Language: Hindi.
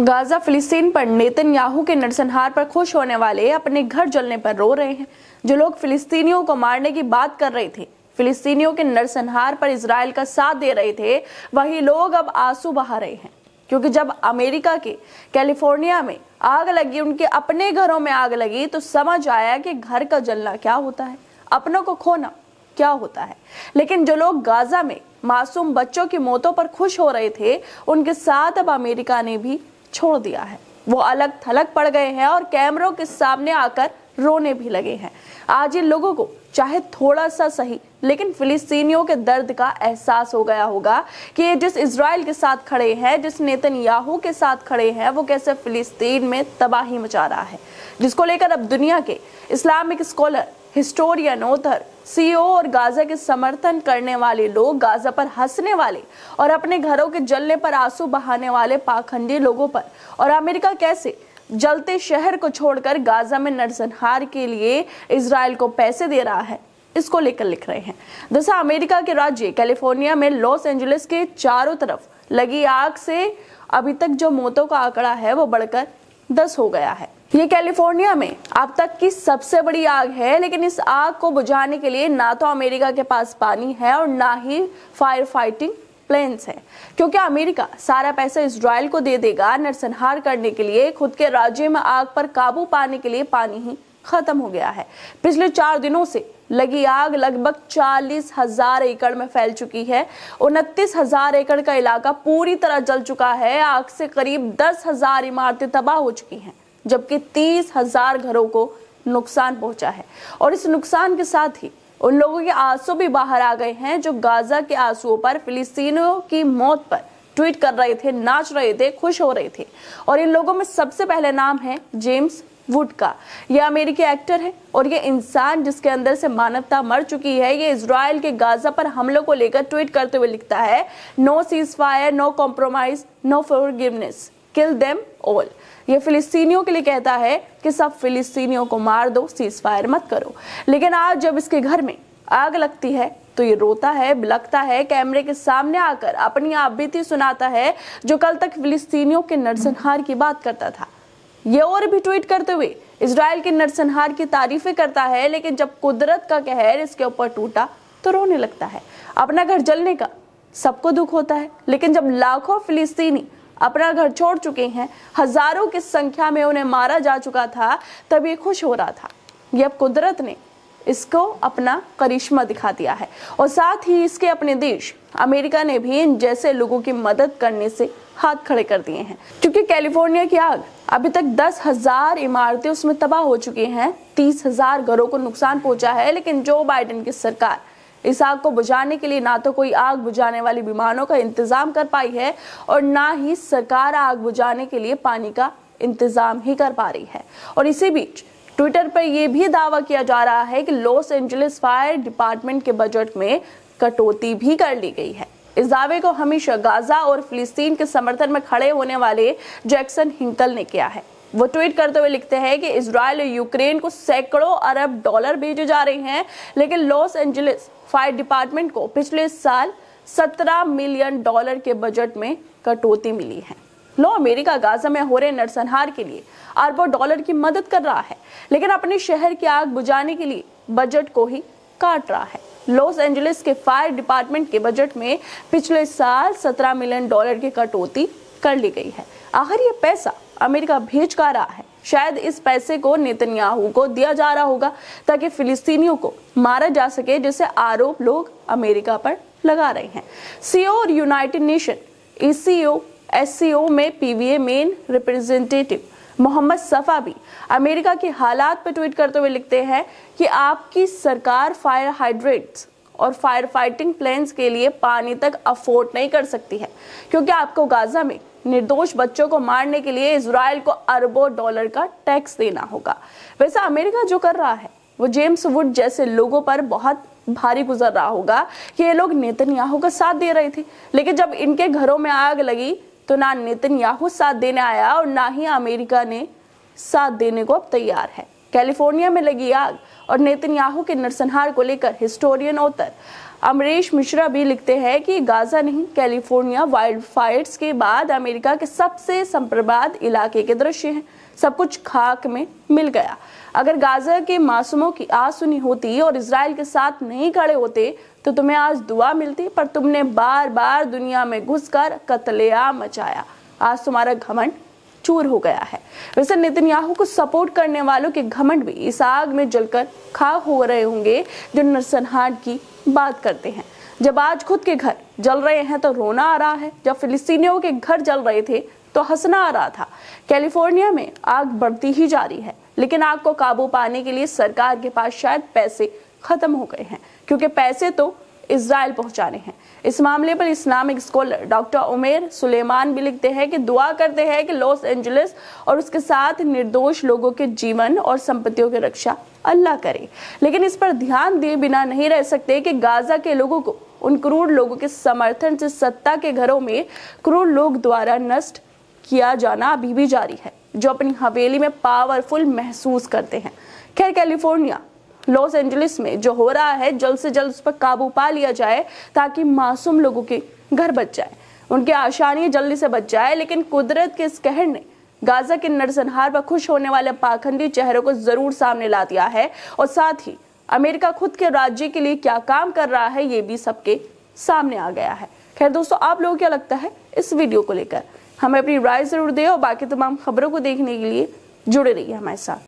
गाजा फिलिस्तीन पर नेतन्याहू के नरसंहार पर खुश होने वाले अपने घर जलने पर रो रहे हैं। जो लोग फिलिस्तीनियों को मारने की बात कर रहे थे, फिलिस्तीनियों के नरसंहार पर इजराइल का साथ दे रहे थे, वही लोग अब आंसू बहा रहे हैं। क्योंकि जब अमेरिका के कैलिफोर्निया में आग लगी, उनके अपने घरों में आग लगी, तो समझ आया कि घर का जलना क्या होता है, अपनों को खोना क्या होता है। लेकिन जो लोग गाजा में मासूम बच्चों की मौतों पर खुश हो रहे थे, उनके साथ अब अमेरिका ने भी छोड़ दिया है। वो अलग थलग पड़ गए हैं और कैमरों के सामने आकर रोने भी लगे हैं। आज इन लोगों को चाहे थोड़ा सा सही, लेकिन फिलिस्तीनियों के दर्द का एहसास हो गया होगा कि ये जिस इजराइल के साथ खड़े हैं, जिस नेतन्याहू के साथ खड़े हैं, वो कैसे फिलिस्तीन में तबाही मचा रहा है, जिसको लेकर अब दुनिया के Islamic scholar, historian, author, CEO और गाजा के समर्थन करने वाले लोग, गाजा पर हंसने वाले और अपने घरों के जलने पर आंसू बहाने वाले पाखंडी लोगों पर, और अमेरिका कैसे जलते शहर को छोड़कर गाजा में नरसंहार के लिए इजराइल को पैसे दे रहा है, इसको लेकर लिख रहे हैं। दरअसल अमेरिका के राज्य कैलिफोर्निया में लॉस एंजलिस के चारों तरफ लगी आग से अभी तक जो मौतों का आंकड़ा है वो बढ़कर 10 हो गया है। ये कैलिफोर्निया में अब तक की सबसे बड़ी आग है, लेकिन इस आग को बुझाने के लिए ना तो अमेरिका के पास पानी है और ना ही फायर फाइटिंग प्लेन्स है, क्योंकि अमेरिका सारा पैसा इजराइल को दे देगा नरसंहार करने के लिए। खुद के राज्य में आग पर काबू पाने के लिए पानी ही खत्म हो गया है। पिछले 4 दिनों से लगी आग लगभग 40,000 एकड़ में फैल चुकी है। 29,000 एकड़ का इलाका पूरी तरह जल चुका है। आग से करीब 10,000 इमारतें तबाह हो चुकी हैं, जबकि 30,000 घरों को नुकसान पहुंचा है। और इस नुकसान के साथ ही उन लोगों के आंसू भी बाहर आ गए हैं जो गाजा के आंसुओं पर, फिलिस्तीनियों की मौत पर ट्वीट कर रहे थे, नाच रहे थे, खुश हो रहे थे। और इन लोगों में सबसे पहले नाम है जेम्स वुड का। यह अमेरिकी एक्टर है और ये इंसान जिसके अंदर से मानवता मर चुकी है। ये इजराइल के गाजा पर हमलों को लेकर ट्वीट करते हुए लिखता है, no ceasefire, no compromise, no forgiveness, kill them all. ये फिलिस्तीनियों के लिए कहता है कि सब फिलिस्तीनियों को मार दो, सीज फायर मत करो। लेकिन आज जब इसके घर में आग लगती है तो ये रोता है, बिलखता है, कैमरे के सामने आकर अपनी आप बीती सुनाता है, जो कल तक फिलिस्तीनियों के नरसंहार की बात करता था। ये और भी ट्वीट करते हुए इजराइल के नरसंहार की तारीफें करता है, लेकिन जब कुदरत का कहर इसके ऊपर टूटा तो रोने लगता है। अपना घर जलने का सबको दुख होता है, लेकिन जब लाखों फिलिस्तीनी अपना घर छोड़ चुके हैं, हजारों की संख्या में उन्हें मारा जा चुका था, तब ये खुश हो रहा था। ये अब कुदरत ने इसको अपना करिश्मा दिखा दिया है, और साथ ही इसके अपने देश अमेरिका ने भी इन जैसे लोगों की मदद करने से हाथ खड़े कर दिए हैं। क्योंकि कैलिफोर्निया की आग अभी तक 10,000 इमारतें उसमें तबाह हो चुकी हैं, 30,000 घरों को नुकसान पहुंचा है। लेकिन जो बाइडेन की सरकार इस आग को बुझाने के लिए ना तो कोई आग बुझाने वाली विमानों का इंतजाम कर पाई है, और ना ही सरकार आग बुझाने के लिए पानी का इंतजाम ही कर पा रही है। और इसी बीच ट्विटर पर यह भी दावा किया जा रहा है कि लॉस एंजलिस फायर डिपार्टमेंट के बजट में कटौती भी कर ली गई है। इस दावे को हमेशा गाजा और फिलिस्तीन के समर्थन में खड़े होने वाले जैक्सन हिंकल ने किया है। वो ट्वीट करते हुए लिखते हैं कि इजराइल और यूक्रेन को सैकड़ों अरब डॉलर भेजे जा रहे हैं, लेकिन लॉस एंजलिस फायर डिपार्टमेंट को पिछले साल $17 मिलियन के बजट में कटौती मिली है। अमेरिका गाजा में हो रहे नरसंहार के लिए अरबों डॉलर की मदद कर रहा है, लेकिन अपने शहर की आग बुझाने के लिए बजट को ही काट रहा है। लॉस एंजलिस के फायर डिपार्टमेंट के बजट में पिछले साल $17 मिलियन की कटौती कर ली गई है। आखिर ये पैसा अमेरिका भेज कर रहा है। शायद इस पैसे को नेतन्याहू को दिया जा रहा होगा ताकि फिलिस्तीनियों को मारा जा सके, जैसे आरोप लोग अमेरिका पर लगा रहे हैं। सीईओ और यूनाइटेड नेशन ईसीओ एससीओ में पीवीए मेन रिप्रेजेंटेटिव मोहम्मद सफा भी अमेरिका के हालात पर ट्वीट करते हुए लिखते हैं कि आपकी सरकार फायर हाइड्रेट्स और फायर फाइटिंग प्लेन्स के लिए पानी तक अफोर्ड नहीं कर सकती है, क्योंकि आपको गाजा में निर्दोष बच्चों को मारने के लिए इजराइल को अरबों डॉलर का टैक्स देना होगा। वैसे अमेरिका जो कर रहा है वो जेम्स वुड जैसे लोगों पर बहुत भारी गुजर रहा होगा कि ये लोग नेतन्याहू का साथ दे रहे थे, लेकिन जब इनके घरों में आग लगी तो ना नेतन्याहू साथ देने आया और ना ही अमेरिका ने साथ देने को अब तैयार है। कैलिफोर्निया में लगी आग और नेतन्याहू के नरसंहार को लेकर हिस्टोरियन ऑथर अमरीश मिश्रा भी लिखते हैं कि गाजा नहीं, कैलिफोर्निया वाइल्ड फायर्स के बाद अमेरिका के सबसे संप्रभात इलाके के दृश्य हैं। सब कुछ खाक में मिल गया। अगर गाजा के मासूमों की आस सुनी होती और इजराइल के साथ नहीं खड़े होते तो तुम्हें आज दुआ मिलती, पर तुमने बार बार दुनिया में घुसकर कत्लेआम मचाया। आज तुम्हारा घमंड चूर हो गया है। वैसे नेतन्याहू को सपोर्ट करने वालों के घमंड भी इस आग में जलकर खाक हो रहे होंगे जो नरसंहार की बात करते हैं। जब आज खुद के घर जल रहे हैं तो रोना आ रहा है, जब फिलिस्तीनियों के घर जल रहे थे तो हंसना आ रहा था। कैलिफोर्निया में आग बढ़ती ही जा रही है, लेकिन आग को काबू पाने के लिए सरकार के पास शायद पैसे खत्म हो गए हैं, क्योंकि पैसे तो इजराइल पहुंचाने हैं। इस मामले पर इस्लामिक स्कॉलर डॉक्टर उमेर सुलेमान भी लिखते हैं कि दुआ करते हैं कि लॉस एंजलिस और उसके साथ निर्दोष लोगों के जीवन और संपत्तियों की रक्षा अल्लाह करे। लेकिन इस पर ध्यान दिए बिना नहीं रह सकते कि गाजा के लोगों को उन क्रूर लोगों के समर्थन से सत्ता के घरों में क्रूर लोग द्वारा नष्ट किया जाना अभी भी जारी है, जो अपनी हवेली में पावरफुल महसूस करते हैं। खैर, कैलिफोर्निया लॉस एंजलिस में जो हो रहा है जल्द से जल्द उस पर काबू पा लिया जाए ताकि मासूम लोगों के घर बच जाए, उनके आशानी जल्दी से बच जाए। लेकिन कुदरत के इस कहर ने गाजा के नरसंहार पर खुश होने वाले पाखंडी चेहरों को जरूर सामने ला दिया है, और साथ ही अमेरिका खुद के राज्य के लिए क्या काम कर रहा है ये भी सबके सामने आ गया है। खैर दोस्तों, आप लोगों को क्या लगता है इस वीडियो को लेकर? हमें अपनी राय जरूर दें और बाकी तमाम खबरों को देखने के लिए जुड़े रहिए हमारे साथ।